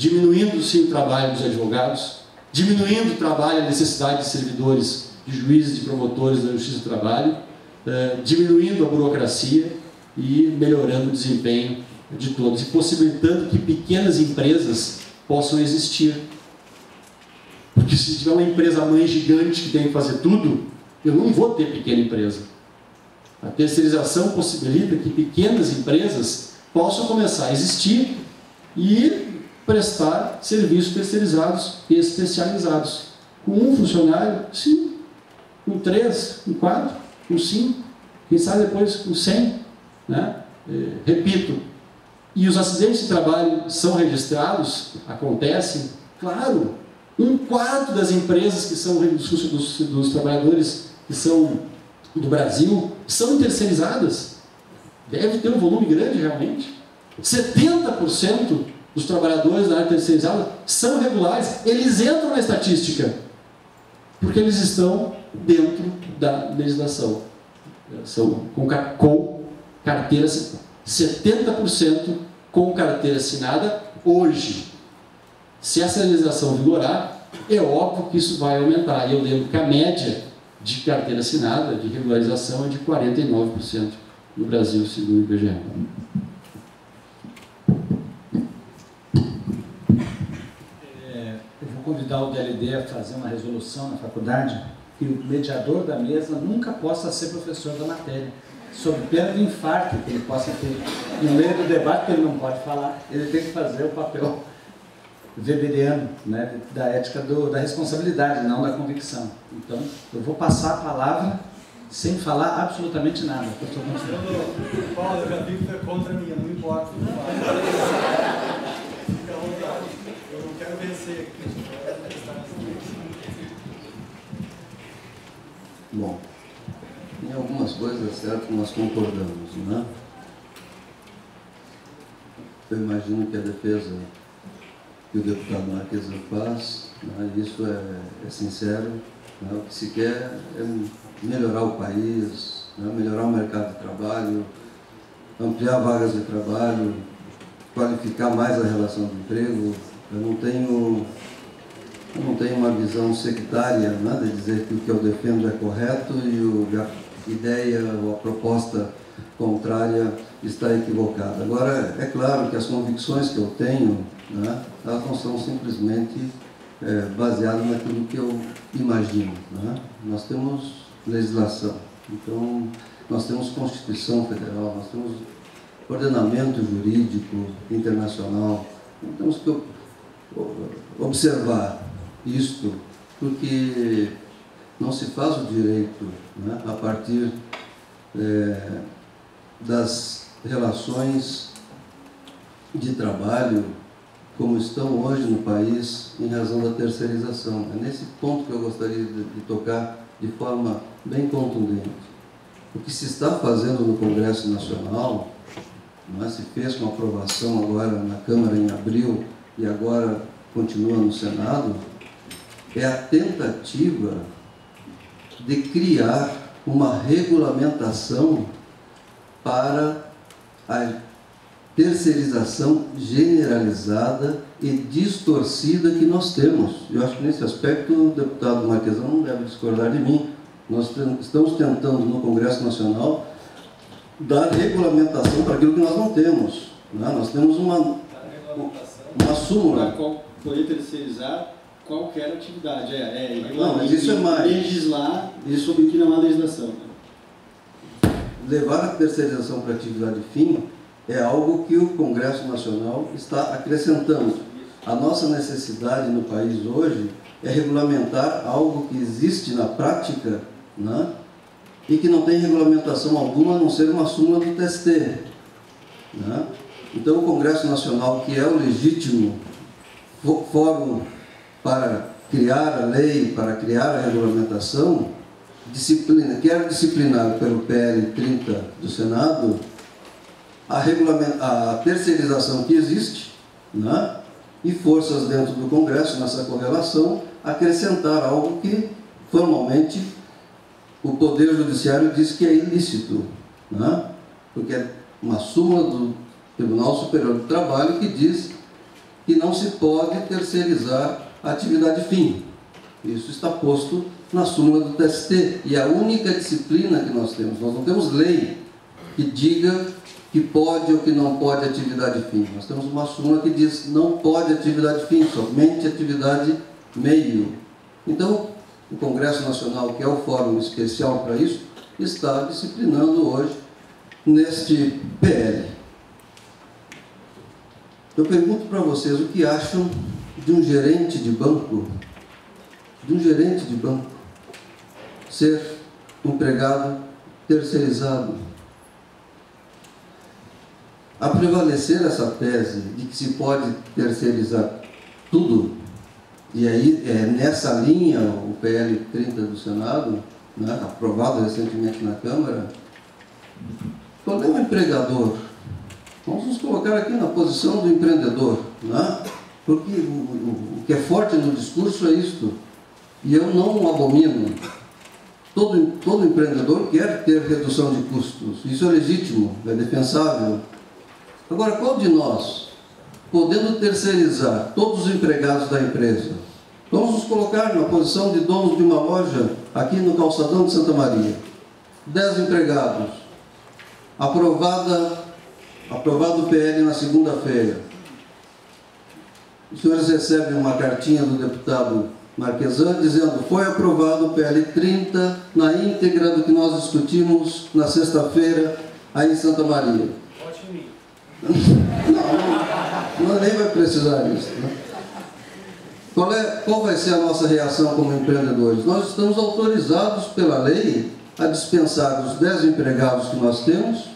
diminuindo sim o trabalho dos advogados, diminuindo o trabalho, a necessidade de servidores, de juízes, de promotores da Justiça do Trabalho, diminuindo a burocracia e melhorando o desempenho de todos, e possibilitando que pequenas empresas possam existir. Porque se tiver uma empresa mãe gigante que tem que fazer tudo, eu não vou ter pequena empresa. A terceirização possibilita que pequenas empresas possam começar a existir e prestar serviços terceirizados e especializados. Com um funcionário, sim. Com 3, com 4, com 5, quem sabe depois com 100. Né? Repito, e os acidentes de trabalho são registrados, acontecem, claro, 1/4 das empresas que são dos trabalhadores que são do Brasil são terceirizadas. Deve ter um volume grande realmente. 70% dos trabalhadores da área terceirizada são regulares, eles entram na estatística, porque eles estão dentro da legislação. São com carteira, 70% com carteira assinada hoje. Se essa legislação vigorar, é óbvio que isso vai aumentar. E eu lembro que a média de carteira assinada, de regularização, é de 49% no Brasil, segundo o IBGE. Eu vou convidar o DLD a fazer uma resolução na faculdade que o mediador da mesa nunca possa ser professor da matéria, sob pena de infarto que ele possa ter. No meio do debate, que ele não pode falar, ele tem que fazer o papel weberiano, né, da ética da responsabilidade, não da convicção. Então, eu vou passar a palavra sem falar absolutamente nada. Paulo, eu já vi que foi contra mim, não importa. Fica à vontade. Eu não quero vencer aqui. Bom, em algumas coisas é certo que nós concordamos, né? Eu imagino que a defesa que o deputado Marquesa faz, né, isso é sincero, né, o que se quer é melhorar o país, né, melhorar o mercado de trabalho, ampliar vagas de trabalho, qualificar mais a relação de emprego. Eu não tenho uma visão sectária, né, de dizer que o que eu defendo é correto e a ideia ou a proposta contrária está equivocada. Agora, é claro que as convicções que eu tenho, né, elas não são simplesmente baseadas naquilo que eu imagino. Né? Nós temos legislação, então nós temos Constituição Federal, nós temos ordenamento jurídico internacional, então temos que observar isto, porque não se faz o direito, né, a partir das relações de trabalho como estão hoje no país em razão da terceirização. É nesse ponto que eu gostaria de tocar de forma bem contundente. O que se está fazendo no Congresso Nacional, né, se fez com aprovação agora na Câmara em abril e agora continua no Senado, é a tentativa de criar uma regulamentação para a terceirização generalizada e distorcida que nós temos. Eu acho que nesse aspecto o deputado Marquesão não deve discordar de mim. Nós estamos tentando no Congresso Nacional dar regulamentação para aquilo que nós não temos. Né? Nós temos uma súmula. Para poder terceirizar qualquer atividade. Não, mas isso é mais. Legislar isso que não há legislação. Levar a terceirização para atividade fim é algo que o Congresso Nacional está acrescentando. A nossa necessidade no país hoje é regulamentar algo que existe na prática, né, e que não tem regulamentação alguma a não ser uma súmula do TST. Né? Então o Congresso Nacional, que é o legítimo fórum para criar a lei, para criar a regulamentação, quer disciplinar pelo PL 30 do Senado a terceirização que existe, né? E forças dentro do Congresso, nessa correlação, acrescentar algo que formalmente o Poder Judiciário diz que é ilícito, né? Porque é uma súmula do Tribunal Superior do Trabalho que diz que não se pode terceirizar a atividade fim. Isso está posto na súmula do TST, e é a única disciplina que nós temos. Nós não temos lei que diga que pode ou que não pode atividade fim. Nós temos uma súmula que diz não pode atividade fim, somente atividade meio. Então, o Congresso Nacional, que é o fórum especial para isso, está disciplinando hoje neste PL. Eu pergunto para vocês o que acham de um gerente de banco, ser empregado terceirizado. A prevalecer essa tese de que se pode terceirizar tudo, e aí é nessa linha o PL 30 do Senado, né, aprovado recentemente na Câmara, qual é o empregador? Vamos nos colocar aqui na posição do empreendedor, né? Porque o que é forte no discurso é isto, e eu não abomino. Todo empreendedor quer ter redução de custos, isso é legítimo, é defensável. Agora, qual de nós, podendo terceirizar todos os empregados da empresa, vamos nos colocar na posição de donos de uma loja aqui no calçadão de Santa Maria, 10 empregados, aprovado o PL na segunda-feira. Os senhores recebem uma cartinha do deputado Marquesan dizendo: foi aprovado o PL 30 na íntegra do que nós discutimos na sexta-feira aí em Santa Maria. Vote em mim. Não, nem vai precisar disso, né? Qual vai ser a nossa reação como empreendedores? Nós estamos autorizados pela lei a dispensar os 10 empregados que nós temos,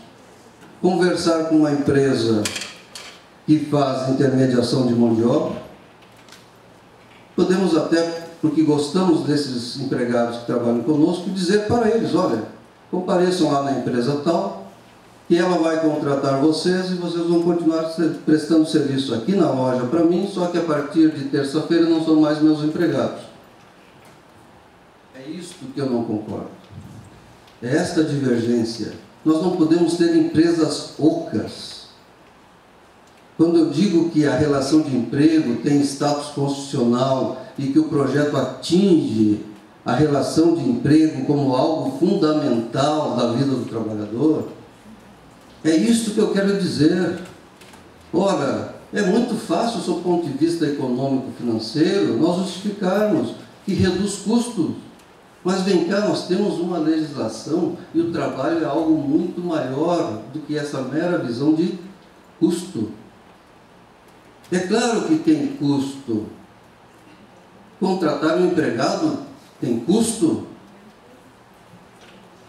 conversar com uma empresa que faz intermediação de mão de obra. Podemos até, porque gostamos desses empregados que trabalham conosco, dizer para eles: olha, compareçam lá na empresa tal, que ela vai contratar vocês e vocês vão continuar prestando serviço aqui na loja para mim, só que a partir de terça-feira não são mais meus empregados. É isto que eu não concordo. É esta divergência. Nós não podemos ter empresas ocas. Quando eu digo que a relação de emprego tem status constitucional e que o projeto atinge a relação de emprego como algo fundamental da vida do trabalhador, é isso que eu quero dizer. Ora, é muito fácil, sob o ponto de vista econômico-financeiro, nós justificarmos que reduz custos. Mas vem cá, nós temos uma legislação e o trabalho é algo muito maior do que essa mera visão de custo. É claro que tem custo. Contratar um empregado tem custo.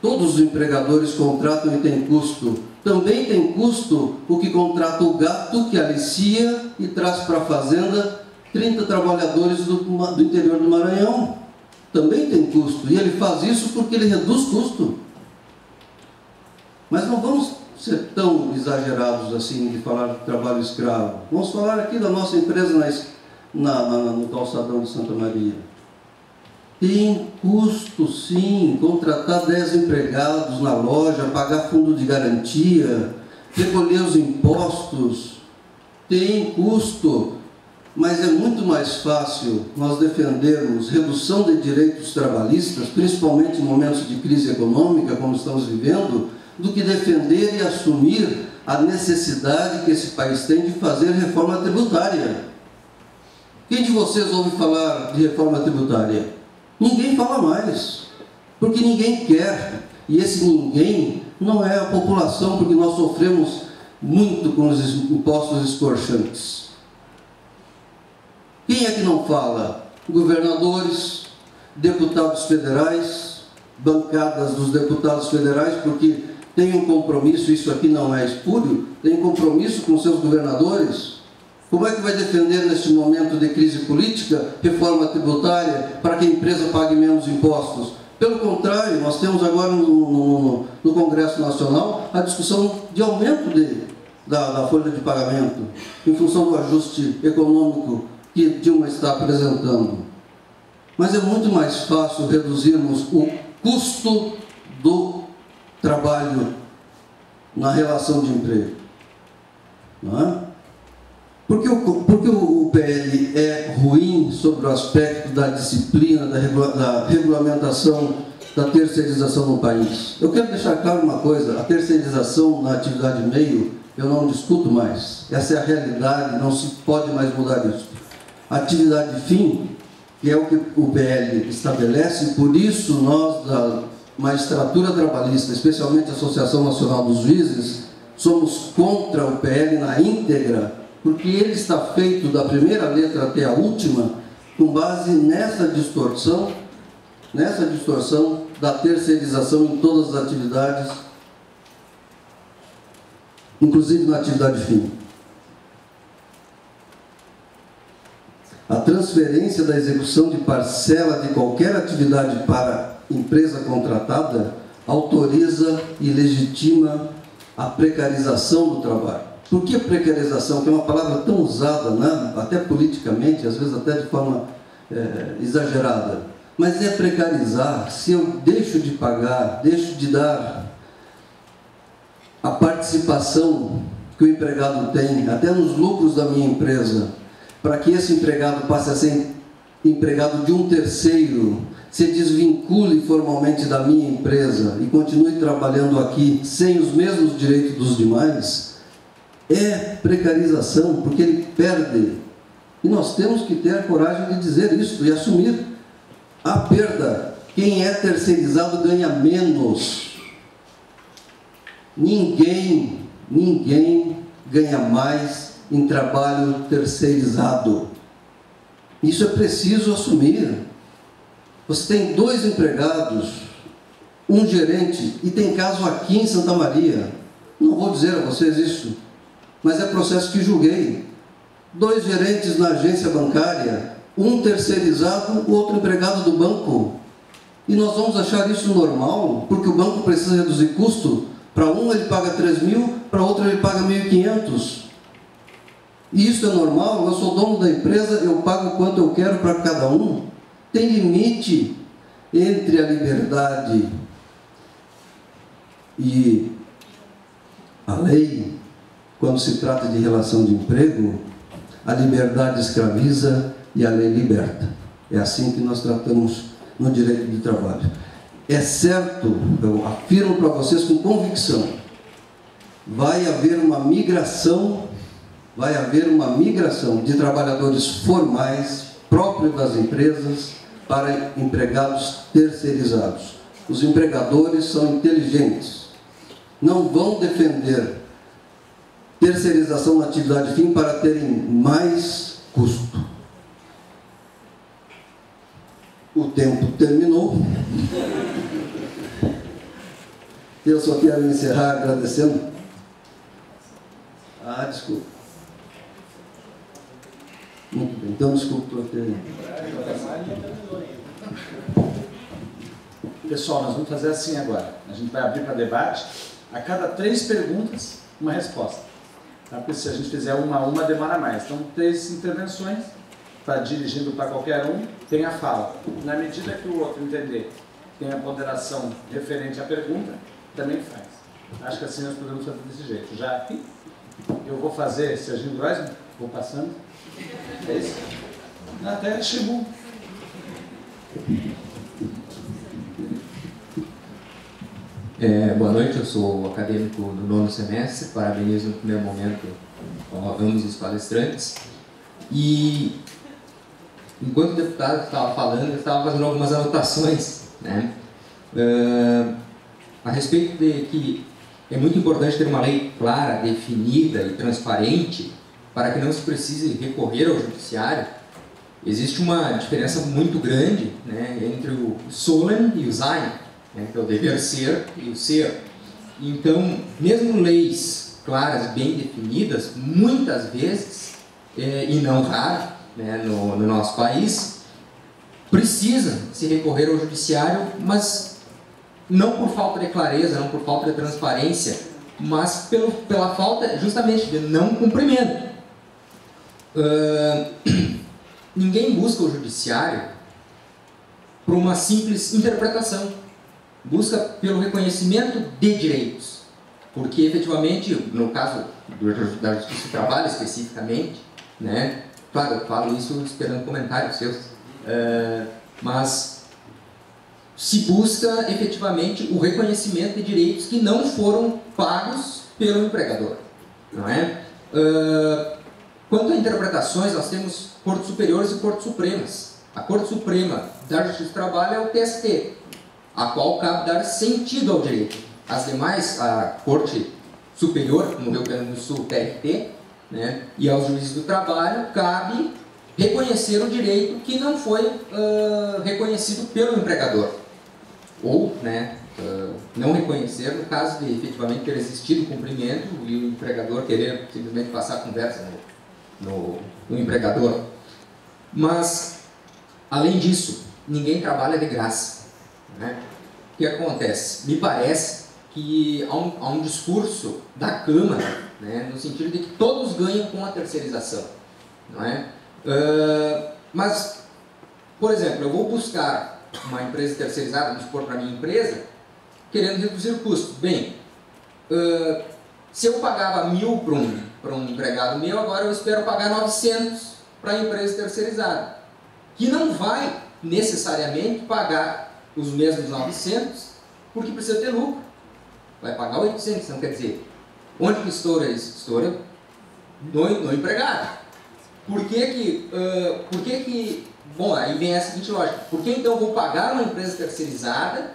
Todos os empregadores contratam e tem custo. Também tem custo o que contrata o gato que alicia e traz para a fazenda 30 trabalhadores do interior do Maranhão. Também tem custo. E ele faz isso porque ele reduz custo. Mas não vamos ser tão exagerados assim de falar de trabalho escravo. Vamos falar aqui da nossa empresa no calçadão de Santa Maria. Tem custo, sim, contratar 10 empregados na loja, pagar fundo de garantia, recolher os impostos. Tem custo, mas é muito mais fácil nós defendermos redução de direitos trabalhistas, principalmente em momentos de crise econômica, como estamos vivendo, do que defender e assumir a necessidade que esse país tem de fazer reforma tributária. Quem de vocês ouve falar de reforma tributária? Ninguém fala mais, porque ninguém quer. E esse ninguém não é a população, porque nós sofremos muito com os impostos escorchantes. Quem é que não fala? Governadores, deputados federais, bancadas dos deputados federais, porque tem um compromisso, isso aqui não é espúrio, tem compromisso com seus governadores. Como é que vai defender neste momento de crise política reforma tributária para que a empresa pague menos impostos? Pelo contrário, nós temos agora no Congresso Nacional a discussão de aumento da folha de pagamento em função do ajuste econômico que Dilma está apresentando. Mas é muito mais fácil reduzirmos o custo do trabalho na relação de emprego. Não é? Por que o PL é ruim sobre o aspecto da disciplina, da regulamentação, da terceirização no país? Eu quero deixar claro uma coisa: a terceirização na atividade meio, eu não discuto mais. Essa é a realidade, não se pode mais mudar isso. A atividade fim, que é o que o PL estabelece, por isso nós, da magistratura trabalhista, especialmente a Associação Nacional dos Juízes, somos contra o PL na íntegra, porque ele está feito da primeira letra até a última com base nessa distorção da terceirização em todas as atividades, inclusive na atividade fim. A transferência da execução de parcela de qualquer atividade para empresa contratada autoriza e legitima a precarização do trabalho. Por que precarização? Que é uma palavra tão usada, né? Até politicamente, às vezes até de forma exagerada. Mas é precarizar se eu deixo de pagar, deixo de dar a participação que o empregado tem, até nos lucros da minha empresa, para que esse empregado passe a ser empregado de um terceiro, se desvincule formalmente da minha empresa e continue trabalhando aqui sem os mesmos direitos dos demais, é precarização, porque ele perde. E nós temos que ter a coragem de dizer isso e assumir a perda. Quem é terceirizado ganha menos. Ninguém ganha mais em trabalho terceirizado. Isso é preciso assumir. Você tem 2 empregados, um gerente, e tem caso aqui em Santa Maria. Não vou dizer a vocês isso, mas é processo que julguei. 2 gerentes na agência bancária, um terceirizado, o outro empregado do banco. E nós vamos achar isso normal, porque o banco precisa reduzir custo. Para um ele paga 3.000, para outro ele paga 1.500. E isso é normal? Eu sou dono da empresa, eu pago quanto eu quero para cada um. Tem limite entre a liberdade e a lei. Quando se trata de relação de emprego, a liberdade escraviza e a lei liberta. É assim que nós tratamos no direito de trabalho. É certo, eu afirmo para vocês com convicção, vai haver uma migração de trabalhadores formais, próprios das empresas, para empregados terceirizados. Os empregadores são inteligentes, não vão defender terceirização na atividade fim para terem mais custo. O tempo terminou. Eu só quero encerrar agradecendo. Desculpa. Muito bem, então desculpa por ter... Pessoal, nós vamos fazer assim agora. A gente vai abrir para debate. A cada 3 perguntas, uma resposta. Tá? Porque se a gente fizer uma demora mais. Então, 3 intervenções, está dirigindo para qualquer um, tem a fala. Na medida que o outro entender, tem a ponderação referente à pergunta, também faz. Acho que assim nós podemos fazer desse jeito. Já aqui, eu vou fazer Serginho Groisman, vou passando. É isso? Até Chibu. Boa noite, eu sou acadêmico do 9º semestre, parabenizo no primeiro momento ambos os palestrantes. E enquanto o deputado estava falando, eu estava fazendo algumas anotações, né, a respeito de que é muito importante ter uma lei clara, definida e transparente para que não se precise recorrer ao judiciário. Existe uma diferença muito grande, né, entre o solem e o sein, né, que é o dever ser e o ser. Então, mesmo leis claras, bem definidas, muitas vezes, e não raro, né, no nosso país, precisa se recorrer ao judiciário, mas não por falta de clareza, não por falta de transparência, mas pela falta justamente de não cumprimento. Ninguém busca o judiciário por uma simples interpretação, busca pelo reconhecimento de direitos, porque efetivamente, no caso da Justiça do Trabalho especificamente, né? Claro, eu falo isso esperando comentários seus, mas se busca efetivamente o reconhecimento de direitos que não foram pagos pelo empregador, não é? Quanto a interpretações, nós temos Cortes Superiores e Cortes Supremas. A Corte Suprema da Justiça do Trabalho é o TST, a qual cabe dar sentido ao direito. As demais, a Corte Superior, no Rio Grande do Sul, TRT, né, e aos juízes do trabalho, cabe reconhecer o direito que não foi reconhecido pelo empregador. Ou, né, não reconhecer no caso de efetivamente ter existido cumprimento e o empregador querer simplesmente passar a conversa no empregador. Mas, além disso, ninguém trabalha de graça, né? O que acontece? Me parece que há um discurso da Câmara, né, no sentido de que todos ganham com a terceirização, não é? Mas, por exemplo, eu vou buscar uma empresa terceirizada, vamos supor para a minha empresa, querendo reduzir o custo. Bem, se eu pagava 1.000 para um empregado meu, agora eu espero pagar 900 para a empresa terceirizada, que não vai necessariamente pagar os mesmos 900, porque precisa ter lucro. Vai pagar 800, não quer dizer. Onde que estoura isso? Estoura no empregado. Por que que... Bom, aí vem a seguinte lógica. Por que então eu vou pagar uma empresa terceirizada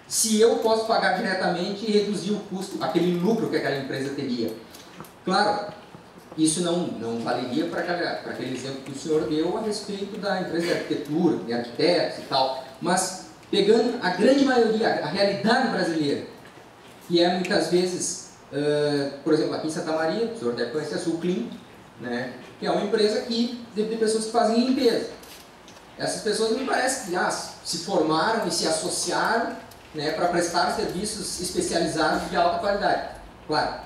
se eu posso pagar diretamente e reduzir o custo, aquele lucro que aquela empresa teria? Claro, isso não valeria para aquele exemplo que o senhor deu a respeito da empresa de arquitetura, de arquitetos e tal. Mas, pegando a grande maioria, a realidade brasileira, que é muitas vezes, por exemplo, aqui em Santa Maria, o senhor deve conhecer a Sulclean, né, que é uma empresa de pessoas que fazem limpeza. Essas pessoas me parece que se formaram e se associaram, né, para prestar serviços especializados de alta qualidade. Claro,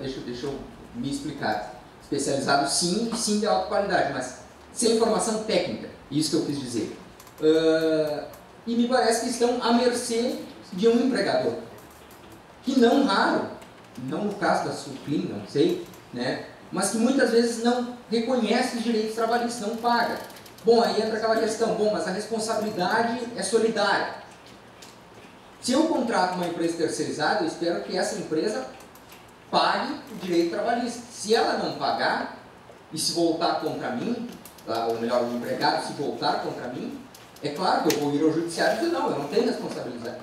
deixa eu me explicar. Especializado sim, e sim de alta qualidade, mas sem formação técnica. Isso que eu quis dizer. E me parece que estão à mercê de um empregador, que não raro, não no caso da Sulclean, não sei, né, mas que muitas vezes não reconhece os direitos trabalhistas, não paga. Bom, aí entra aquela questão, bom, mas a responsabilidade é solidária. Se eu contrato uma empresa terceirizada, eu espero que essa empresa pague o direito trabalhista. Se ela não pagar e se voltar contra mim, ou melhor, o empregado se voltar contra mim, é claro que eu vou ir ao judiciário e dizer, não, eu não tenho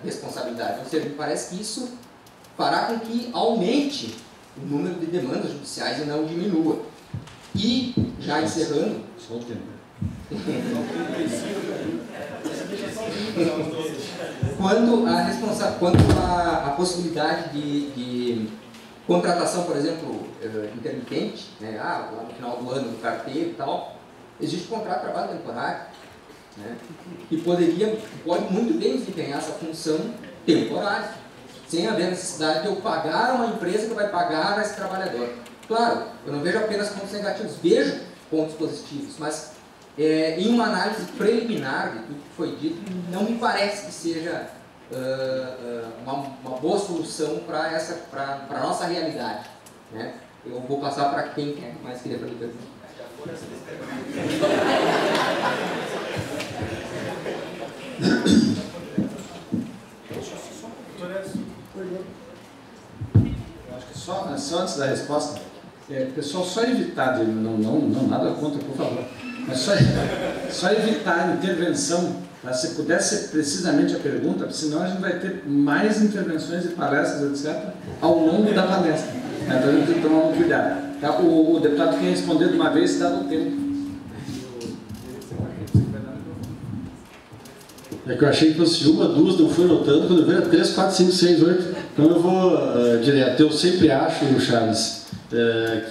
responsabilidade. Ou seja, me parece que isso fará com que aumente o número de demandas judiciais e não diminua. E, já encerrando... Só o tempo. Quanto à possibilidade de contratação, por exemplo, intermitente, né, lá no final do ano do carteiro e tal, existe contrato de trabalho temporário, né, que pode muito bem desempenhar essa função temporária, sem haver necessidade de eu pagar uma empresa que vai pagar a esse trabalhador. Claro, eu não vejo apenas pontos negativos, vejo pontos positivos, mas em uma análise preliminar de tudo que foi dito, não me parece que seja uma boa solução para a nossa realidade, né? Eu vou passar para quem mais queria fazer pergunta. Eu acho que só antes da resposta, pessoal, só evitar, não nada contra, por favor, mas só evitar a intervenção, tá? Se puder ser precisamente a pergunta, porque senão a gente vai ter mais intervenções e palestras, etc., ao longo da palestra. Então a gente tem que tomar um cuidado. Tá? O deputado quer responder de uma vez, dado o tempo. É que eu achei que fosse uma, duas, não fui notando, quando eu vejo 3, 4, 5, 6, 8. Então eu vou direto. Eu sempre acho, Charles,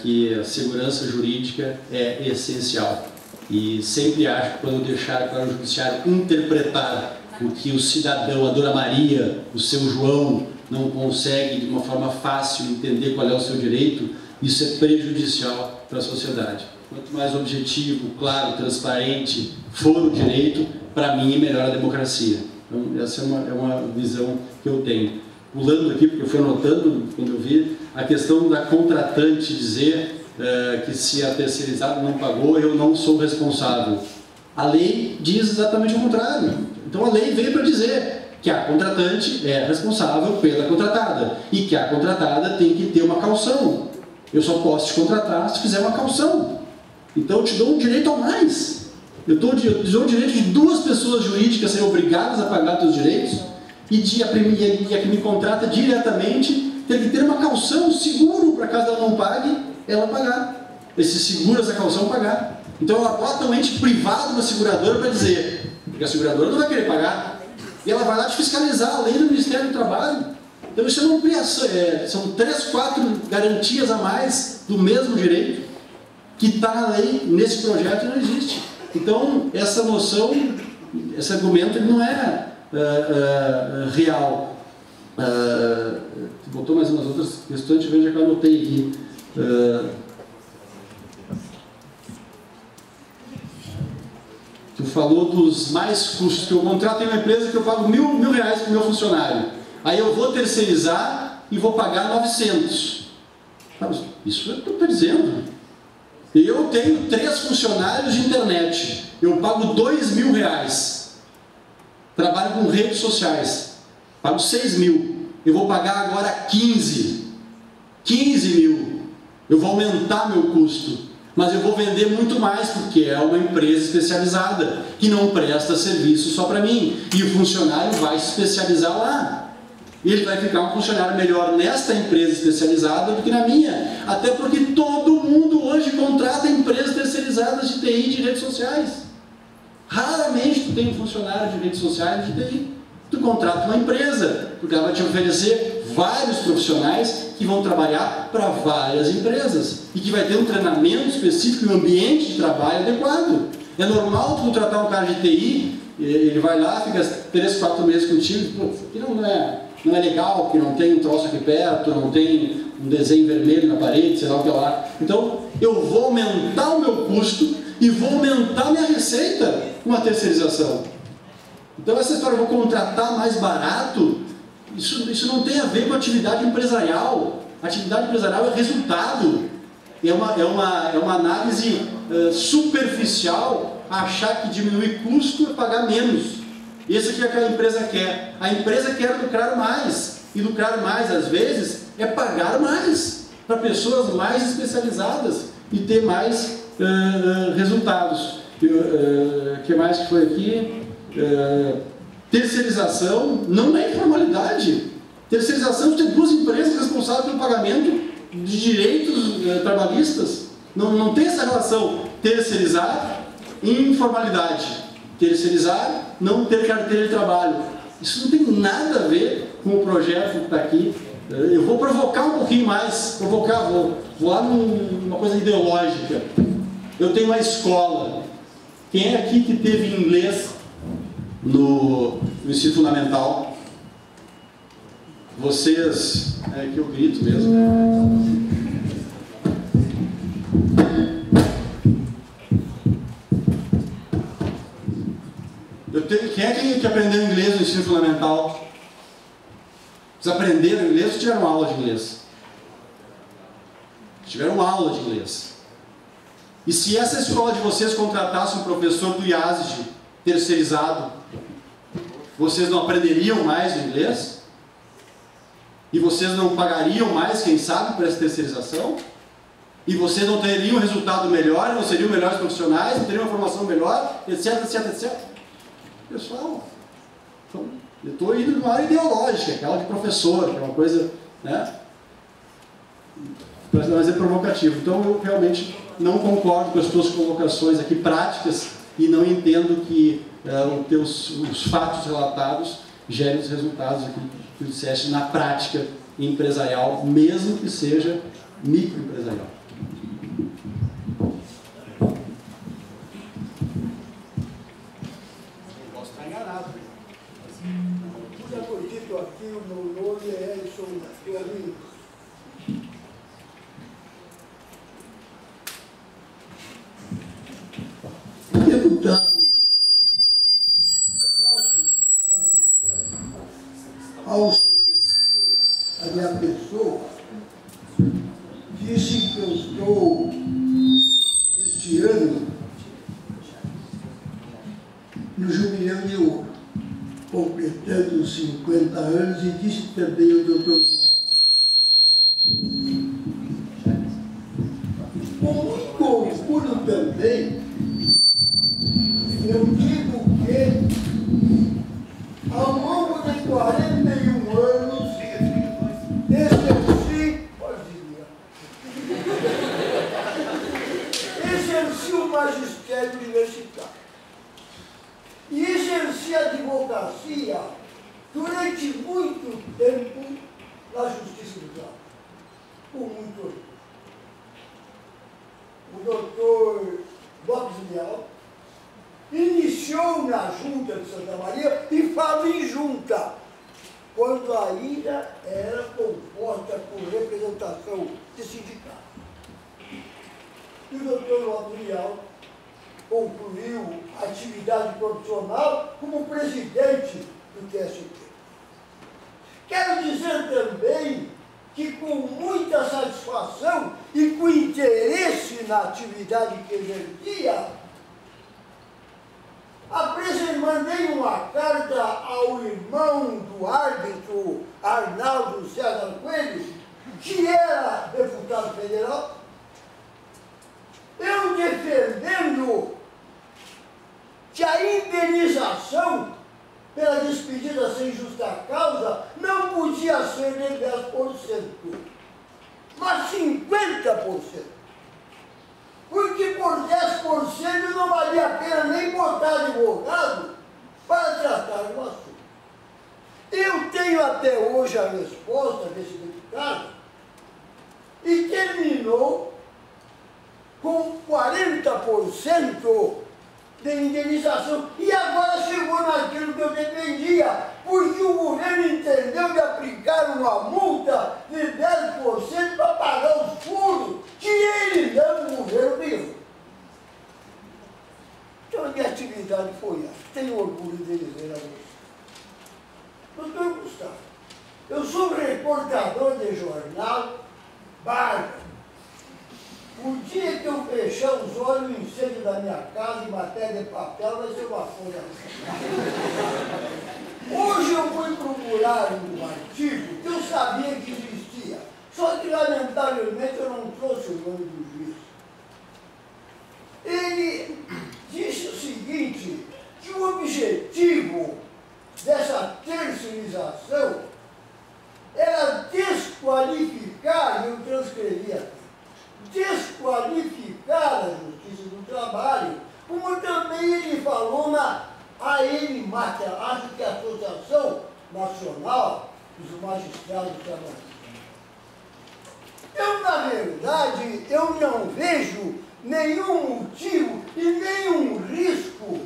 que a segurança jurídica é essencial. E sempre acho que quando deixar para o judiciário interpretar o que o cidadão, a Dona Maria, o seu João, não consegue de uma forma fácil entender qual é o seu direito, isso é prejudicial para a sociedade. Quanto mais objetivo, claro, transparente for o direito, para mim, melhora a democracia. Então, essa é uma visão que eu tenho. Pulando aqui, porque eu fui anotando quando eu vi, a questão da contratante dizer que se a terceirizada não pagou, eu não sou responsável. A lei diz exatamente o contrário. Então a lei veio para dizer que a contratante é responsável pela contratada e que a contratada tem que ter uma caução. Eu só posso te contratar se fizer uma caução. Então eu te dou um direito a mais. Eu te dou o direito de 2 pessoas jurídicas serem obrigadas a pagar seus direitos e a que me contrata diretamente ter que ter uma caução, seguro, para caso ela não pague, ela pagar. Esse seguro, essa caução, pagar. Então ela é totalmente privada da seguradora para dizer, porque a seguradora não vai querer pagar, e ela vai lá te fiscalizar, além do Ministério do Trabalho. Então isso é uma ampliação, são 3, 4 garantias a mais do mesmo direito que está na lei, nesse projeto não existe. Então essa noção, esse argumento ele não é real. Botou mais umas outras questões, deixa eu ver onde é que eu anotei aqui. Tu falou dos mais custos, que eu contrato em uma empresa que eu pago mil reais para o meu funcionário. Aí eu vou terceirizar e vou pagar 900. Isso é o que eu estou dizendo. Eu tenho 3 funcionários de internet. Eu pago 2.000 reais. Trabalho com redes sociais. Pago 6.000. Eu vou pagar agora 15 mil. Eu vou aumentar meu custo. Mas eu vou vender muito mais, porque é uma empresa especializada, que não presta serviço só para mim. E o funcionário vai se especializar lá. Ele vai ficar um funcionário melhor nesta empresa especializada do que na minha. Até porque todo mundo hoje contrata empresas terceirizadas de TI e de redes sociais. Raramente tu tem um funcionário de redes sociais e de TI. Tu contrata uma empresa, porque ela vai te oferecer vários profissionais que vão trabalhar para várias empresas e que vai ter um treinamento específico e um ambiente de trabalho adequado. É normal tu contratar um cara de TI, ele vai lá, fica 3, 4 meses contigo, pô, isso aqui não é legal, porque não tem um troço aqui perto, não tem um desenho vermelho na parede, sei lá o que lá. Então, eu vou aumentar o meu custo e vou aumentar a minha receita com a terceirização. Então, essa história, eu vou contratar mais barato, isso não tem a ver com atividade empresarial. Atividade empresarial é resultado. É uma análise superficial, achar que diminuir custo é pagar menos. Esse aqui é o que a empresa quer. A empresa quer lucrar mais. E lucrar mais, às vezes, é pagar mais para pessoas mais especializadas e ter mais resultados. O que mais que foi aqui? Terceirização não é informalidade. Terceirização tem 2 empresas responsáveis pelo pagamento de direitos trabalhistas. Não tem essa relação. Terceirizar e informalidade. Terceirizar, não ter carteira de trabalho. Isso não tem nada a ver com o projeto que está aqui. Eu vou provocar um pouquinho mais. Vou lá numa coisa ideológica. Eu tenho uma escola. Quem é aqui que teve inglês no ensino fundamental? Vocês... É que eu grito mesmo. Quem é que aprendeu inglês no ensino fundamental? Vocês aprenderam inglês ou tiveram aula de inglês? Tiveram aula de inglês. E se essa escola de vocês contratasse um professor do IASG terceirizado, vocês não aprenderiam mais o inglês? E vocês não pagariam mais, quem sabe, por essa terceirização? E vocês não teriam um resultado melhor, não seriam melhores profissionais, não teriam uma formação melhor, etc, etc, etc. Pessoal, então, eu estou indo numa área ideológica, aquela de professor, que é uma coisa, né? Mas é provocativo. Então eu realmente não concordo com as tuas colocações aqui práticas e não entendo que os fatos relatados gerem os resultados aqui que tu disseste na prática empresarial, mesmo que seja microempresarial. Posso estar enganado. Tudo acredito aqui, o meu nome é Edson Domingos. Deputado ao a minha pessoa, disse que eu estou no jubileu de ouro, completando os 50 anos, e disse também o doutor com muito orgulho também, eu digo que ao longo de 41 anos exerci o magistério universitário e exerci a advocacia durante muito tempo na Justiça do Trabalho, por muito orgulho. O doutor Lopes Leal iniciou na Junta de Santa Maria, e falo em junta, quando ainda era composta por representação de sindicato. E o doutor Lopes Leal concluiu a atividade profissional como presidente do TST. Quero dizer também que, com muita satisfação e com interesse na atividade que exercia, mandei uma carta ao irmão do árbitro Arnaldo César Coelho, que era deputado federal, eu defendendo que a indenização pela despedida sem justa causa não podia ser de 10%, mas 50%. Porque por 10% não valia a pena nem botar advogado para tratar do assunto. Eu tenho até hoje a resposta desse deputado, e terminou com 40% de indenização. E agora chegou naquilo que eu defendia, porque o governo entendeu de aplicar uma multa de 10% para pagar os furos que ele não, o governo, deu. Então a minha atividade foi essa. Tenho orgulho de dizer a você. Doutor Gustavo, eu sou reportador de jornal, bárbaro. O dia que eu fechar os olhos, o incêndio da minha casa em matéria de papel vai ser uma folha. Hoje eu fui procurar um artigo que eu sabia que existia, só que lamentavelmente eu não trouxe o nome do juiz. Ele disse o seguinte, que o objetivo dessa terceirização era desqualificar, eu transcrevi aqui, desqualificar a Justiça do Trabalho, como também ele falou na ANMAT, acho que é a Associação Nacional dos Magistrados Trabalhistas. Eu, na verdade, eu não vejo nenhum motivo e nenhum risco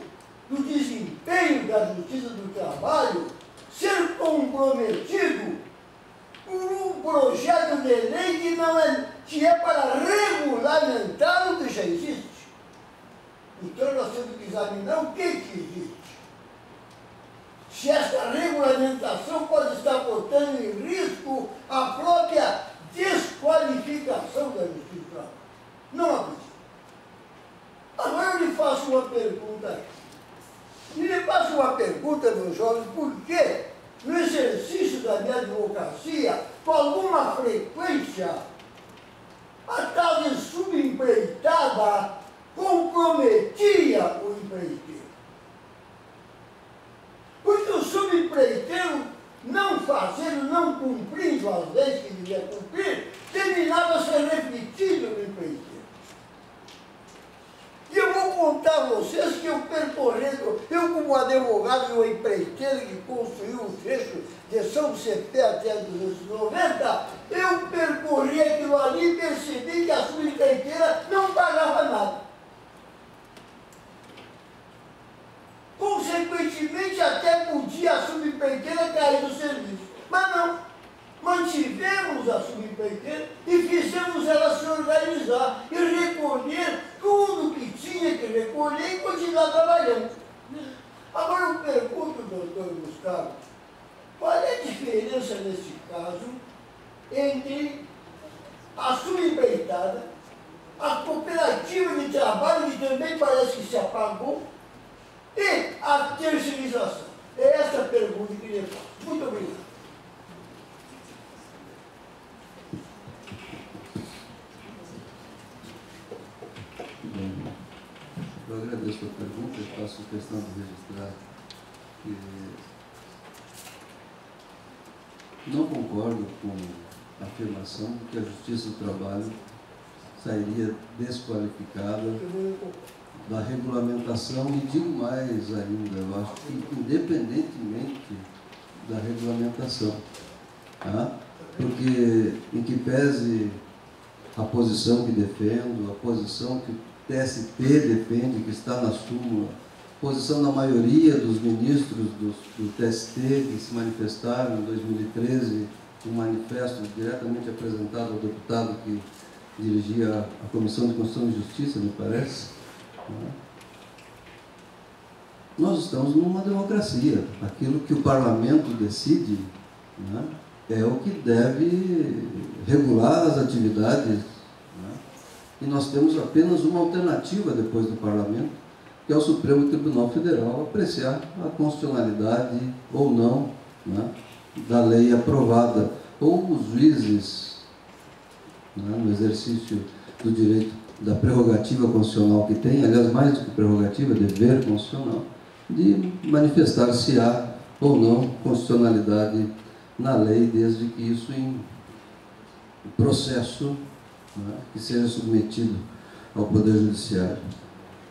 do desempenho da Justiça do Trabalho ser comprometido por um projeto de lei que é para regulamentar o que já existe. Então nós temos que examinar o que existe. Se essa regulamentação pode estar botando em risco a própria desqualificação da Justiça do Trabalho. Não acredito. Agora eu lhe faço uma pergunta aqui. E lhe faço uma pergunta, meus jovens, por que no exercício da minha advocacia, com alguma frequência, a tal de subempreitada comprometia o empreiteiro? Porque o subempreiteiro, não fazendo, não cumprindo as leis que devia cumprir, terminava sendo refletido no empreiteiro. E eu vou contar a vocês que eu percorrendo, eu como advogado e um empreiteiro que construiu o trecho de São Cepé até 290, eu percorri aquilo ali e percebi que a subempreiteira não pagava nada. Consequentemente, até podia a subempreiteira cair do serviço. Mas não. Mantivemos a subempreiteira e fizemos ela se organizar e recolher tudo que tinha que recolher e continuar trabalhando. Agora eu pergunto, doutor Gustavo, qual é a diferença nesse caso entre a subempreitada, a cooperativa de trabalho, que também parece que se apagou, e a terceirização? É essa a pergunta que lhe faço. Muito obrigado. Eu agradeço a pergunta e faço questão de registrar que não concordo com a afirmação de que a Justiça do Trabalho sairia desqualificada da regulamentação, e digo mais ainda, eu acho que independentemente da regulamentação, tá? Porque em que pese a posição que defendo, a posição que o TST defende, que está na súmula, a posição da maioria dos ministros do TST que se manifestaram em 2013, um manifesto diretamente apresentado ao deputado que dirigia a Comissão de Constituição e Justiça, me parece. Nós estamos numa democracia. Aquilo que o parlamento decide, né, é o que deve regular as atividades. Né? E nós temos apenas uma alternativa depois do parlamento, que é o Supremo Tribunal Federal apreciar a constitucionalidade ou não, né, da lei aprovada, ou os juízes, né, no exercício do direito, da prerrogativa constitucional que tem, aliás, mais do que prerrogativa, dever constitucional, de manifestar se há ou não constitucionalidade na lei, desde que isso em processo, né, que seja submetido ao Poder Judiciário.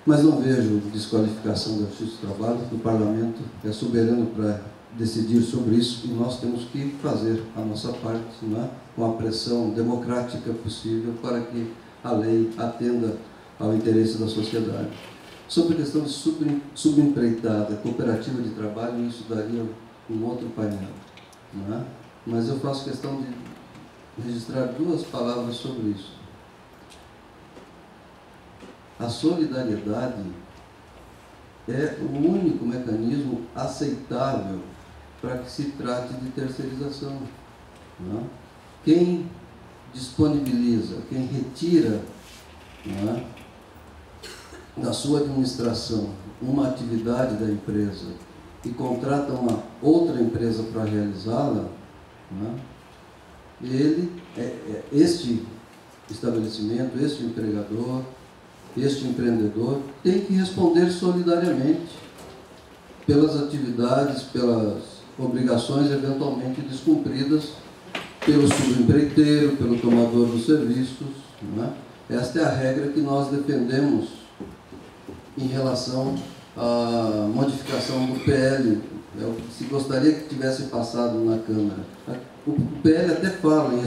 Mas não vejo desqualificação da Justiça do Trabalho, o Parlamento é soberano para decidir sobre isso e nós temos que fazer a nossa parte, né, com a pressão democrática possível para que a lei atenda ao interesse da sociedade. Sobre a questão de subempreitada, cooperativa de trabalho, isso daria um outro painel, né? Mas eu faço questão de registrar duas palavras sobre isso. A solidariedade é o único mecanismo aceitável para que se trate de terceirização. Né? Quem disponibiliza, quem retira, né, da sua administração uma atividade da empresa e contrata uma outra empresa para realizá-la, né, este estabelecimento, este empregador, este empreendedor tem que responder solidariamente pelas atividades, pelas obrigações eventualmente descumpridas pelo subempreiteiro, pelo tomador dos serviços. Né? Esta é a regra que nós defendemos em relação à modificação do PL. Se gostaria que tivesse passado na Câmara. O PL até fala em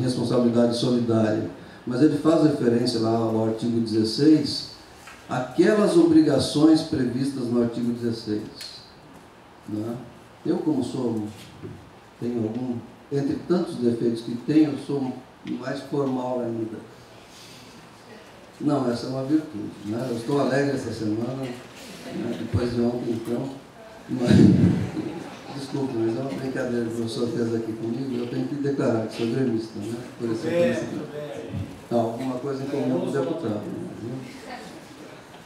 responsabilidade solidária, mas ele faz referência lá ao artigo 16, aquelas obrigações previstas no artigo 16. Né? Eu, como tenho algum, entre tantos defeitos que tenho, eu sou mais formal ainda. Não, essa é uma virtude. Né? Eu estou alegre essa semana, né? Depois de ontem, então. Mas, desculpe, mas é uma brincadeira que o professor fez aqui comigo, eu tenho que declarar que sou gremista, né? Por esse alguma coisa em comum com o deputado. Né?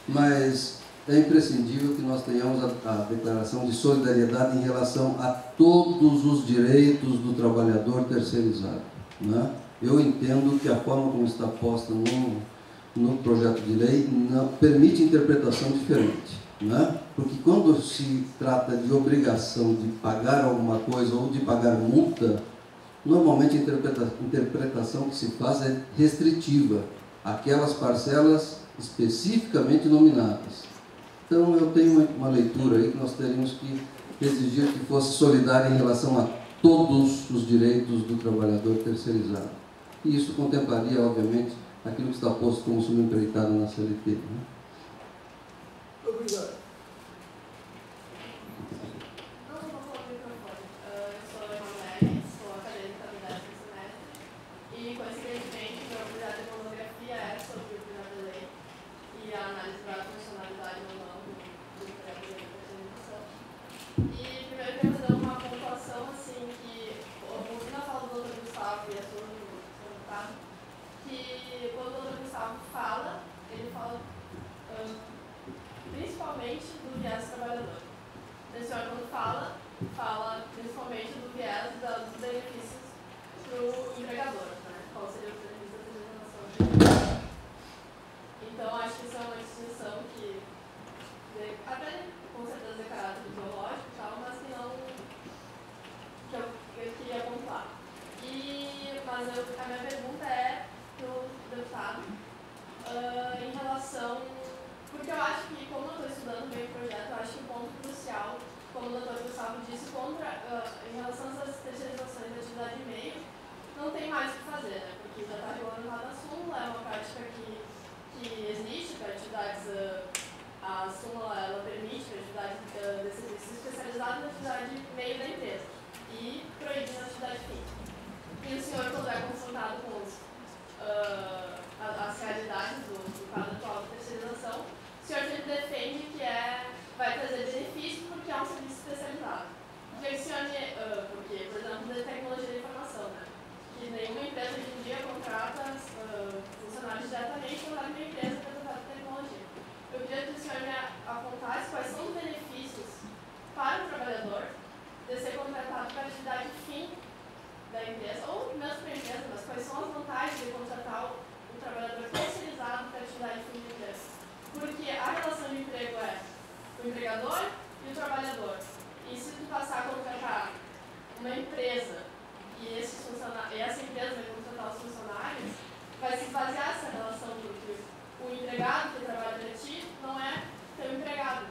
Mas é imprescindível que nós tenhamos a declaração de solidariedade em relação a todos os direitos do trabalhador terceirizado. Né? Eu entendo que a forma como está posta no projeto de lei não permite interpretação diferente. Né? Porque quando se trata de obrigação de pagar alguma coisa ou de pagar multa, normalmente a interpretação que se faz é restritiva, aquelas parcelas especificamente nominadas. Então eu tenho uma leitura aí que nós teríamos que exigir que fosse solidária em relação a todos os direitos do trabalhador terceirizado. E isso contemplaria, obviamente, aquilo que está posto como subempreitado na CLT. Né? Obrigado. Que quando o Dr. Gustavo fala, ele fala principalmente do viés do trabalhador. O senhor, quando fala principalmente do viés dos benefícios para o empregador, né? Qual seria o benefício da terceirização do empregador. Então, acho que isso é uma distinção que, até com certeza, de caráter ideológico e tal, mas que não, que eu queria pontuar. Mas a minha pergunta é para o deputado, em relação, porque eu acho que, como eu estou estudando bem o projeto, eu acho que o ponto crucial, como o doutor Gustavo disse, em relação a essas terceirizações de atividade de meio, não tem mais o que fazer, né? Porque já está rolando lá na súmula, é uma prática que existe para atividades, a súmula ela permite para atividades de serviços especializados na atividade de meio da empresa e proíbe na atividade fim. E o senhor, quando é confrontado com as realidades do quadro atual da terceirização, o senhor sempre defende que vai trazer benefícios porque é um serviço especializado. Porque o senhor, porque, por exemplo, de tecnologia da informação, né? Que nenhuma empresa hoje em dia contrata funcionários diretamente para uma empresa para tratar de tecnologia. Eu queria que o senhor me apontasse quais são os benefícios para o trabalhador de ser contratado para a atividade fim da empresa, ou mesmo para a empresa, mas quais são as vantagens de contratar um trabalhador terceirizado para a atividade fim da empresa. Porque a relação de emprego é o empregador e o trabalhador. E se tu passar a contratar uma empresa e essa empresa vai contratar os funcionários, vai se esvaziar essa relação, porque o empregado que trabalha para ti não é teu empregado.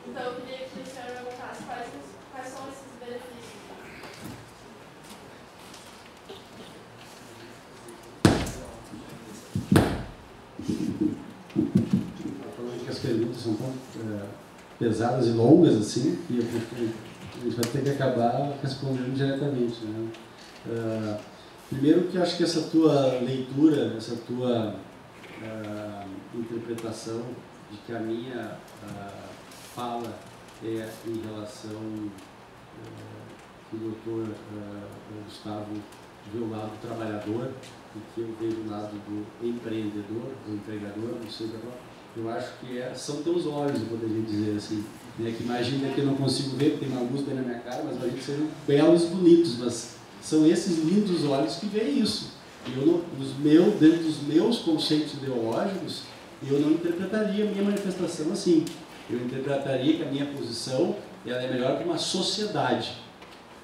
Então eu queria que o senhor me contasse quais são esses benefícios. Provavelmente as perguntas são tão pesadas e longas assim, que a gente vai ter que acabar respondendo diretamente, né? Primeiro que acho que essa tua leitura, essa tua interpretação de que a minha fala é em relação que o doutor Gustavo vê o lado do trabalhador e que eu vejo o lado do empreendedor, do empregador, não sei, eu acho que são teus olhos, eu poderia dizer assim, né? Que imagina que eu não consigo ver, porque tem uma luz bem na minha cara, mas imagina que sejam belos e bonitos, mas são esses lindos olhos que veem isso. Dentro dos meus conceitos ideológicos, eu não interpretaria a minha manifestação assim. Eu interpretaria que a minha posição ela é melhor que uma sociedade.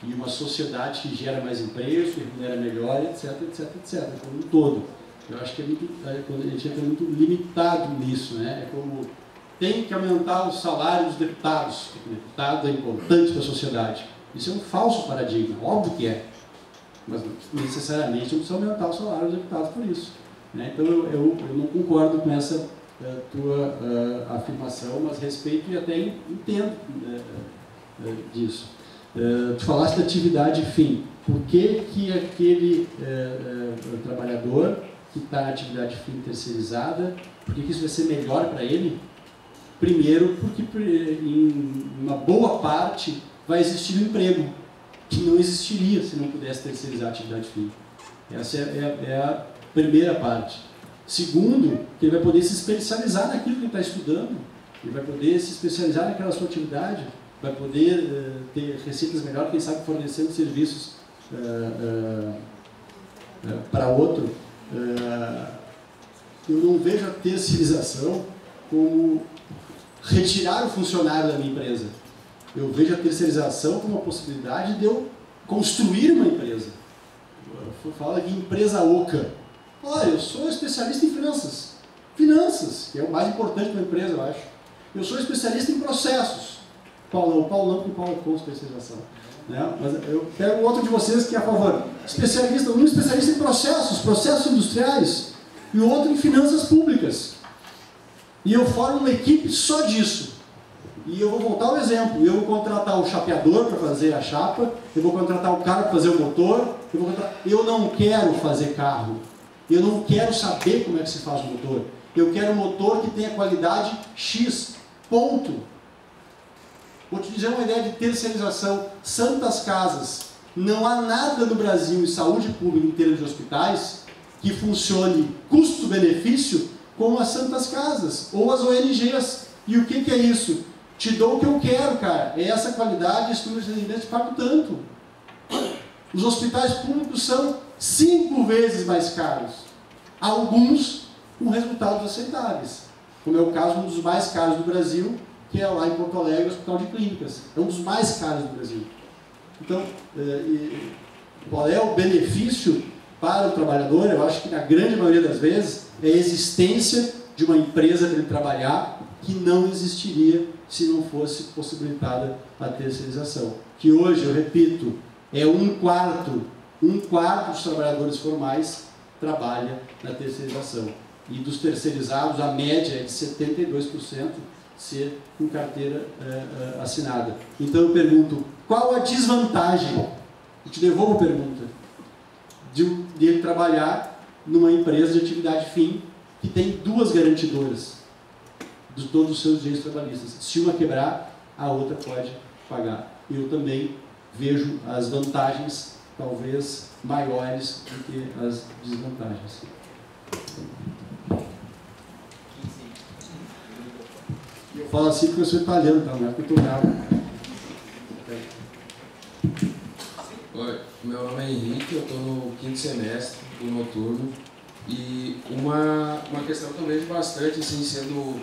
E uma sociedade que gera mais empregos, que remunera melhor, etc, etc, etc, como um todo. Eu acho que a gente entra muito limitado nisso, né? É como tem que aumentar o salário dos deputados, porque o deputado é importante para a sociedade. Isso é um falso paradigma, óbvio que é. Mas necessariamente não precisa aumentar o salário dos deputados por isso, né? Então eu não concordo com essa tua afirmação, mas respeito e até entendo disso. Tu falaste da atividade fim. Por que aquele trabalhador que está na atividade fim terceirizada, por que isso vai ser melhor para ele? Primeiro, porque em uma boa parte vai existir um emprego que não existiria se não pudesse terceirizar a atividade fim. Essa é a primeira parte. Segundo, que ele vai poder se especializar naquilo que ele está estudando, ele vai poder se especializar naquela sua atividade, vai poder ter receitas melhores, quem sabe fornecendo serviços para outro. Eu não vejo a terceirização como retirar o funcionário da minha empresa. Eu vejo a terceirização como uma possibilidade de eu construir uma empresa. Fala de empresa oca. Olha, eu sou especialista em finanças. Finanças, que é o mais importante para a empresa, eu acho. Eu sou especialista em processos. Paulo não, porque o Paulo é contra a terceirização. Né? Mas eu pego outro de vocês que é a favor. Um especialista em processos industriais, e o outro em finanças públicas. E eu formo uma equipe só disso. E eu vou voltar ao exemplo. Eu vou contratar o chapeador para fazer a chapa, eu vou contratar o cara para fazer o motor, eu não quero fazer carro. Eu não quero saber como é que se faz o motor. Eu quero um motor que tenha qualidade X. Ponto. Vou te dizer uma ideia de terceirização. Santas Casas. Não há nada no Brasil em saúde pública em termos de hospitais que funcione custo-benefício como as Santas Casas ou as ONGs. E o que é isso? Te dou o que eu quero, cara. É essa qualidade, estrutura de atendimento, te pago tanto. Os hospitais públicos são 5 vezes mais caros. Alguns com resultados aceitáveis. Como é o caso de um dos mais caros do Brasil, que é lá em Porto Alegre, o Hospital de Clínicas. É um dos mais caros do Brasil. Então, qual é o benefício para o trabalhador? Eu acho que na grande maioria das vezes é a existência de uma empresa para ele trabalhar que não existiria se não fosse possibilitada a terceirização. Que hoje, eu repito, é um quarto dos trabalhadores formais trabalha na terceirização. E dos terceirizados, a média é de 72% ser com carteira assinada. Então eu pergunto, qual a desvantagem? Eu te devolvo a pergunta. De ele trabalhar numa empresa de atividade fim que tem 2 garantidoras de todos os seus direitos trabalhistas. Se uma quebrar, a outra pode pagar. Eu também vejo as vantagens talvez maiores do que as desvantagens. Eu falo assim porque eu sou italiano, tá? Não é porque eu estou bravo. Oi, meu nome é Henrique, eu estou no 5º semestre do noturno e uma questão que eu vejo bastante assim, sendo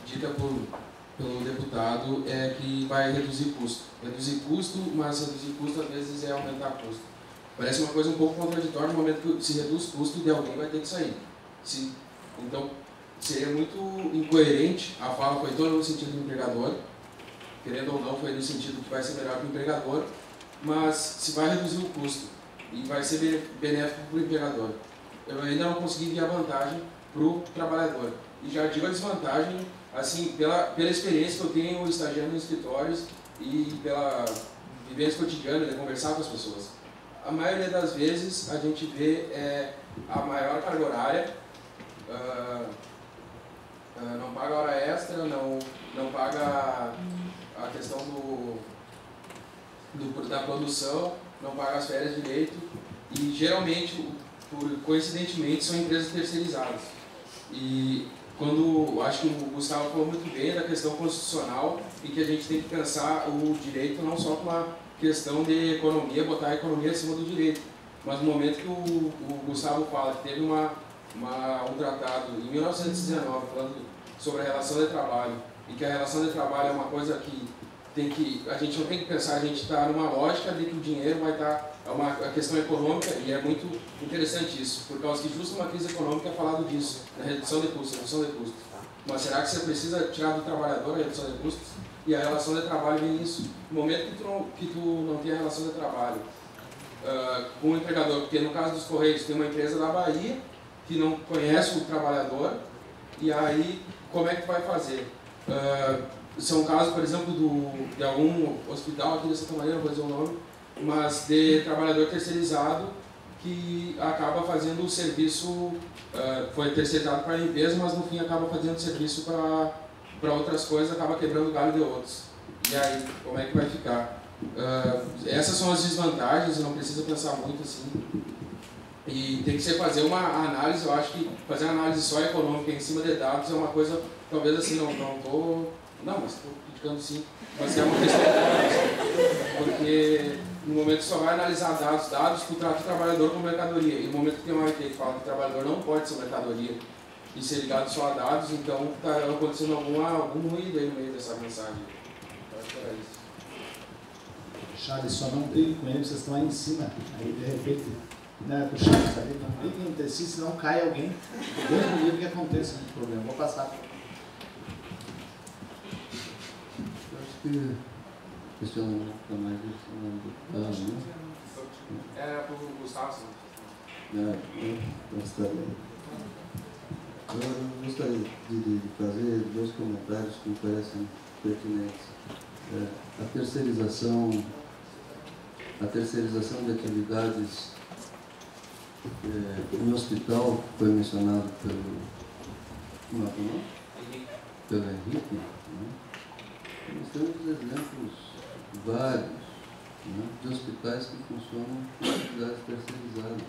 dita pelo deputado é que vai reduzir custo. Reduzir custo, mas reduzir custo às vezes é aumentar custo. Parece uma coisa um pouco contraditória no momento que se reduz custo de alguém vai ter que sair. Então, seria muito incoerente, a fala foi toda no sentido do empregador, querendo ou não, foi no sentido que vai ser melhor para o empregador, mas se vai reduzir o custo e vai ser benéfico para o empregador, eu ainda não consegui ver a vantagem para o trabalhador. E já digo a desvantagem, assim, pela experiência que eu tenho estagiando em escritórios e pela vivência cotidiana de conversar com as pessoas. A maioria das vezes a gente vê a maior carga horária, não paga hora extra, não paga a questão da produção, não paga as férias direito e geralmente, coincidentemente, são empresas terceirizadas. E acho que o Gustavo falou muito bem da questão constitucional e que a gente tem que pensar o direito não só como uma questão de economia, botar a economia acima do direito, mas no momento que o Gustavo fala que teve um tratado em 1919 falando sobre a relação de trabalho e que a relação de trabalho é uma coisa que a gente não tem que pensar, a gente está numa lógica de que o dinheiro vai estar, é uma questão econômica e é muito interessante isso, por causa que justo uma crise econômica é falado disso, na redução de custos, Mas será que você precisa tirar do trabalhador a redução de custos? E a relação de trabalho vem nisso. No momento que tu não tem a relação de trabalho com o empregador, porque no caso dos Correios tem uma empresa da Bahia que não conhece o trabalhador, e aí como é que vai fazer? São casos, por exemplo, de algum hospital aqui de Santa Maria, não vou dizer o nome, mas de trabalhador terceirizado que acaba fazendo o serviço, foi terceirizado para a empresa, mas no fim acaba fazendo serviço para outras coisas, acaba quebrando o galho de outros. E aí, como é que vai ficar? Essas são as desvantagens, não precisa pensar muito assim. E tem que ser fazer uma análise, eu acho que fazer uma análise só econômica em cima de dados é uma coisa, talvez assim, mas estou criticando sim, mas é uma questão porque no momento que só vai analisar dados, tu trata o trabalhador como mercadoria, e no momento que tem uma OIT que fala que o trabalhador não pode ser mercadoria e ser ligado só a dados, então está acontecendo algum ruído aí no meio dessa mensagem. Eu acho que era isso. Charles, só não brigue com ele, vocês estão aí em cima, aí de repente, né, o Charles ali, não brigue entre si, senão cai alguém. Deus me livre que aconteça um problema, vou passar. Questionamento está mais né? Era para o Gustavo. Eu gostaria de fazer 2 comentários que me parecem pertinentes. A terceirização de atividades no hospital foi mencionado pelo Henrique, né? Nós temos exemplos vários, né, de hospitais que funcionam com atividades terceirizadas.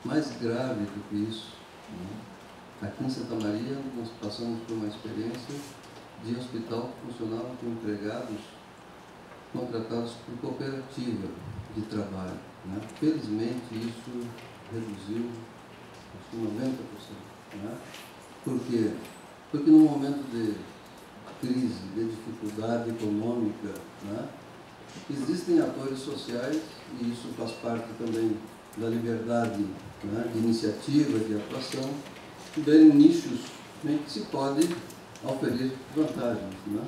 Mais grave do que isso, né, Aqui em Santa Maria, nós passamos por uma experiência de hospital que funcionava com empregados contratados por cooperativa de trabalho, né? Felizmente, isso reduziu, acho que 90%. Né? Por quê? Porque num momento de crise, de dificuldade econômica, né? Existem atores sociais, e isso faz parte também da liberdade, né? De iniciativa, de atuação, ver nichos em que se pode oferecer vantagens. Né?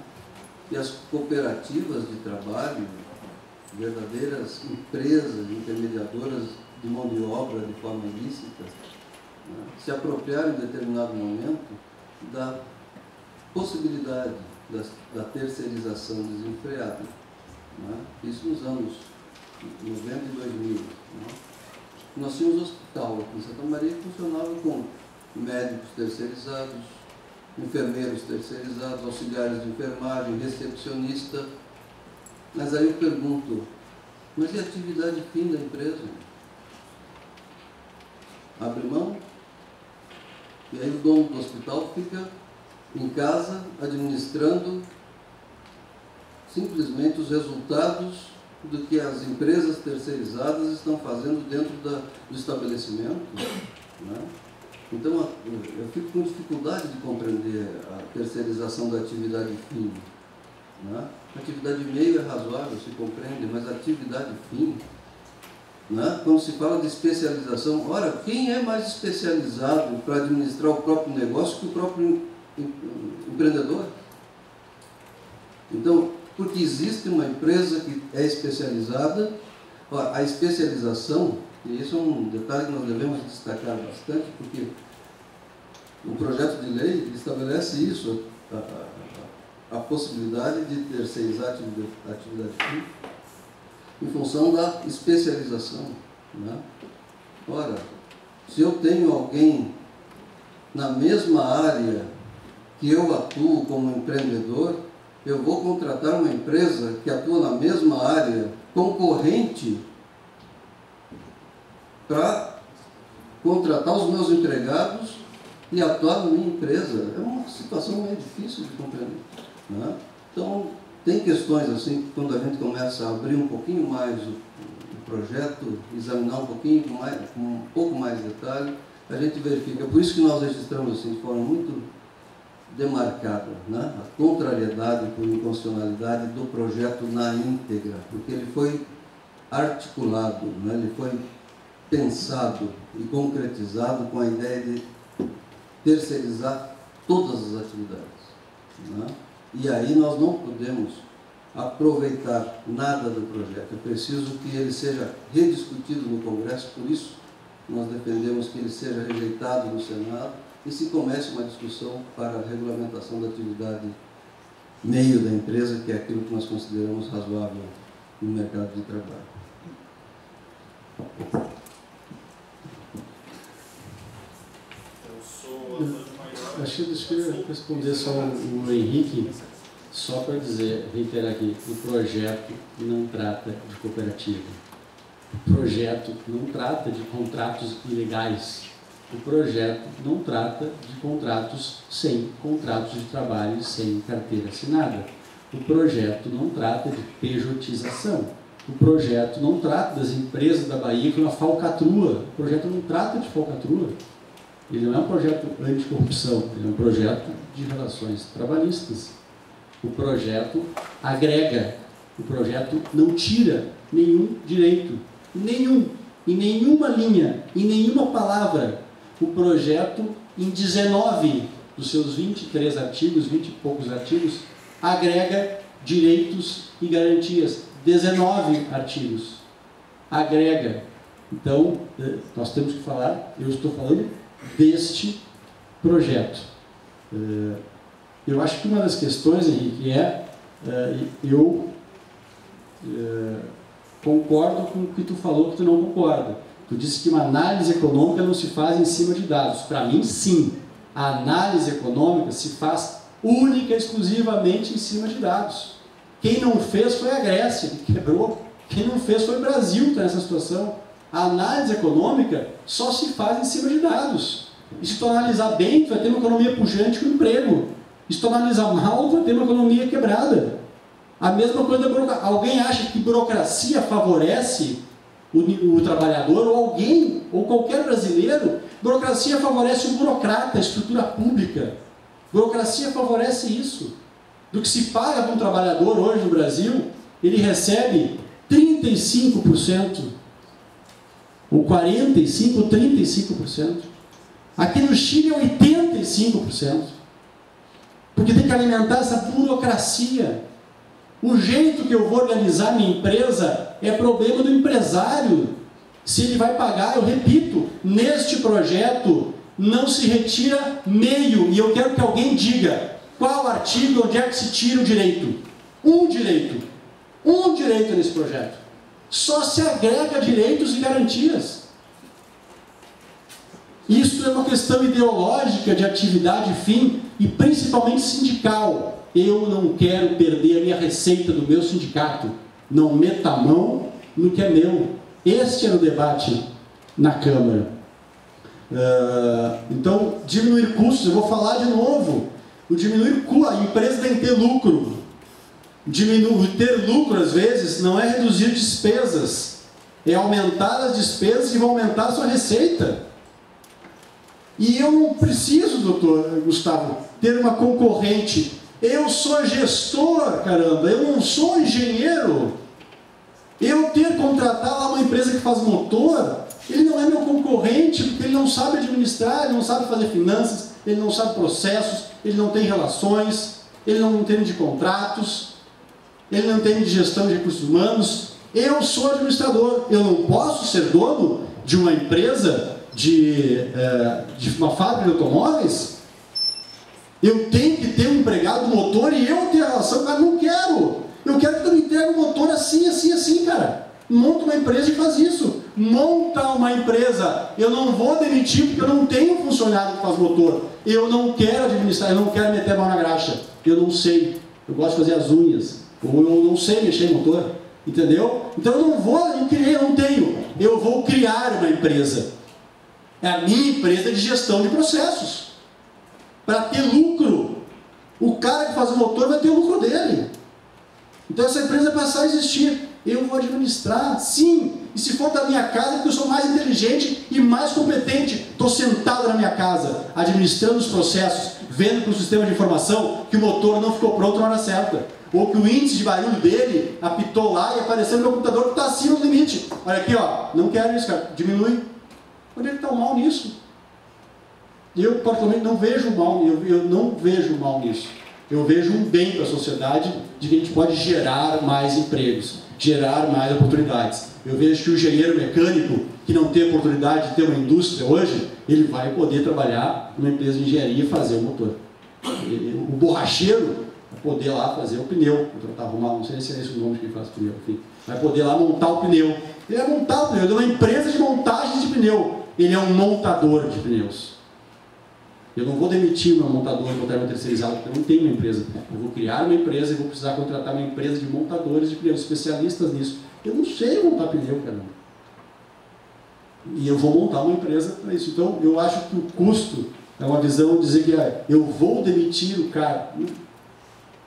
E as cooperativas de trabalho, verdadeiras empresas intermediadoras de mão de obra de forma ilícita, né? Se apropriaram em determinado momento da possibilidade da terceirização desenfreada. Né? Isso nos anos 90 e 2000. Né? Nós tínhamos um hospital aqui em Santa Maria que funcionava com médicos terceirizados, enfermeiros terceirizados, auxiliares de enfermagem, recepcionista. Mas aí eu pergunto, mas e a atividade fim da empresa? Abre mão? E aí o dono do hospital fica em casa administrando simplesmente os resultados do que as empresas terceirizadas estão fazendo dentro do estabelecimento. Né? Então, eu fico com dificuldade de compreender a terceirização da atividade fim. Né? A atividade meio é razoável, se compreende, mas a atividade fim, né? Quando se fala de especialização, ora, quem é mais especializado para administrar o próprio negócio que o próprio empreendedor? Então, porque existe uma empresa que é especializada, a especialização, e isso é um detalhe que nós devemos destacar bastante, porque o projeto de lei estabelece isso, a possibilidade de terceirizar a atividade fim em função da especialização. Né? Ora, se eu tenho alguém na mesma área que eu atuo como empreendedor, eu vou contratar uma empresa que atua na mesma área, concorrente, para contratar os meus empregados e atuar na minha empresa. É uma situação meio difícil de compreender. Né? Então, tem questões assim, que quando a gente começa a abrir um pouquinho mais o projeto, examinar um pouquinho mais, com um pouco mais de detalhe, a gente verifica. Por isso que nós registramos assim, de forma muito demarcada, né? A contrariedade por inconstitucionalidade do projeto na íntegra, porque ele foi articulado, né? Ele foi pensado e concretizado com a ideia de terceirizar todas as atividades. Né? E aí nós não podemos aproveitar nada do projeto. É preciso que ele seja rediscutido no Congresso, por isso nós defendemos que ele seja rejeitado no Senado e se comece uma discussão para a regulamentação da atividade meio da empresa, que é aquilo que nós consideramos razoável no mercado de trabalho. Acho que eu ia responder só o Henrique, só para dizer, reiterar aqui, o projeto não trata de cooperativa. O projeto não trata de contratos ilegais. O projeto não trata de contratos sem contratos de trabalho, sem carteira assinada. O projeto não trata de pejotização. O projeto não trata das empresas da Bahia que é uma falcatrua. O projeto não trata de falcatrua. Ele não é um projeto anticorrupção, ele é um projeto de relações trabalhistas. O projeto agrega, o projeto não tira nenhum direito, nenhum, em nenhuma linha, em nenhuma palavra. O projeto, em 19 dos seus 23 artigos, 20 e poucos artigos, agrega direitos e garantias. 19 artigos. Agrega. Então, nós temos que falar, eu estou falando deste projeto. Eu acho que uma das questões, Henrique, eu concordo com o que tu falou, que tu não concorda. Tu disse que uma análise econômica não se faz em cima de dados. Para mim, sim. A análise econômica se faz única e exclusivamente em cima de dados. Quem não fez foi a Grécia, que quebrou. Quem não fez foi o Brasil, que está nessa situação. A análise econômica só se faz em cima de dados. E se tu analisar bem, tu vai ter uma economia pujante com emprego. E se tu analisar mal, tu vai ter uma economia quebrada. A mesma coisa da burocracia. Alguém acha que burocracia favorece o trabalhador, ou alguém, ou qualquer brasileiro? Burocracia favorece o burocrata, a estrutura pública. Burocracia favorece isso. Do que se paga para um trabalhador hoje no Brasil, ele recebe 35%, ou 45%, ou 35%. Aqui no Chile é 85%. Porque tem que alimentar essa burocracia. O jeito que eu vou organizar minha empresa é problema do empresário. Se ele vai pagar, eu repito, neste projeto não se retira meio. E eu quero que alguém diga qual artigo, onde é que se tira o direito. Um direito nesse projeto. Só se agrega direitos e garantias. Isso é uma questão ideológica de atividade fim e principalmente sindical. Eu não quero perder a minha receita do meu sindicato. Não meta a mão no que é meu. Este era o debate na Câmara. Então, diminuir custos, eu vou falar de novo. O diminuir custos, a empresa tem que ter lucro. Ter lucro, às vezes, não é reduzir despesas. É aumentar as despesas e vão aumentar a sua receita. E eu não preciso, doutor Gustavo, ter uma concorrente. Eu sou gestor, caramba, eu não sou engenheiro. Eu ter contratar lá uma empresa que faz motor, ele não é meu concorrente, porque ele não sabe administrar, ele não sabe fazer finanças, ele não sabe processos, ele não tem relações, ele não entende de contratos, ele não entende de gestão de recursos humanos. Eu sou administrador, eu não posso ser dono de uma empresa, de uma fábrica de automóveis. Eu tenho que ter um empregado do motor e eu ter a relação, cara, não quero. Eu quero que tu me entregue o motor assim, assim, assim, cara. Monta uma empresa e faz isso. Monta uma empresa. Eu não vou demitir porque eu não tenho funcionário que faz motor. Eu não quero administrar, eu não quero meter a mão na graxa. Eu não sei. Eu gosto de fazer as unhas. Ou eu não sei mexer em motor. Entendeu? Então eu não vou, eu não tenho. Eu vou criar uma empresa. É a minha empresa de gestão de processos. Para ter lucro. O cara que faz o motor vai ter o lucro dele. Então essa empresa vai passar a existir. Eu vou administrar, sim. E se for da minha casa, porque eu sou mais inteligente e mais competente. Estou sentado na minha casa, administrando os processos, vendo para o sistema de informação que o motor não ficou pronto na hora certa. Ou que o índice de barulho dele apitou lá e apareceu no meu computador que está acima do limite. Olha aqui, ó, não quero isso, cara. Diminui. Onde é que está o mal nisso? Eu, particularmente, não vejo mal, eu não vejo mal nisso. Eu vejo um bem para a sociedade de que a gente pode gerar mais empregos, gerar mais oportunidades. Eu vejo que o engenheiro mecânico, que não tem oportunidade de ter uma indústria hoje, ele vai poder trabalhar numa empresa de engenharia e fazer o motor. O borracheiro vai poder lá fazer o pneu, não sei se é esse o nome que ele faz o pneu, enfim. Vai poder lá montar o pneu. Ele vai montar o pneu, ele é uma empresa de montagem de pneu. Ele é um montador de pneus. Eu não vou demitir uma montadora e botar uma terceirizada, porque eu não tenho uma empresa. Eu vou criar uma empresa e vou precisar contratar uma empresa de montadores de pneus, especialistas nisso. Eu não sei montar pneu, caramba. E eu vou montar uma empresa para isso. Então, eu acho que o custo é uma visão de dizer que eu vou demitir o cara.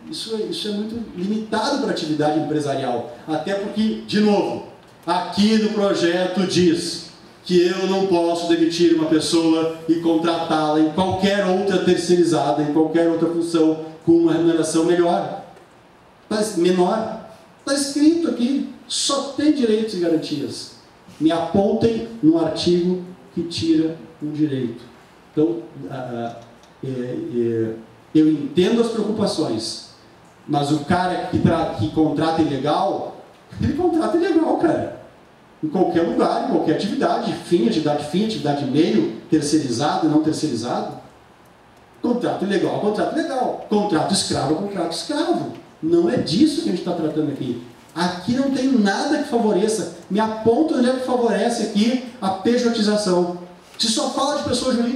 Isso é muito limitado para a atividade empresarial. Até porque, de novo, aqui no projeto diz que eu não posso demitir uma pessoa e contratá-la em qualquer outra terceirizada, em qualquer outra função, com uma remuneração menor. Está escrito aqui, só tem direitos e garantias. Me apontem no artigo que tira um direito. Então, eu entendo as preocupações, mas o cara que contrata ilegal, ele contrata ilegal, cara. Em qualquer lugar, em qualquer atividade fim, atividade meio, terceirizado e não terceirizado. Contrato ilegal, contrato legal. Contrato escravo, contrato escravo. Não é disso que a gente está tratando aqui. Aqui não tem nada que favoreça. Me aponta onde é que favorece aqui a pejotização. Se só fala de pessoa jurídica,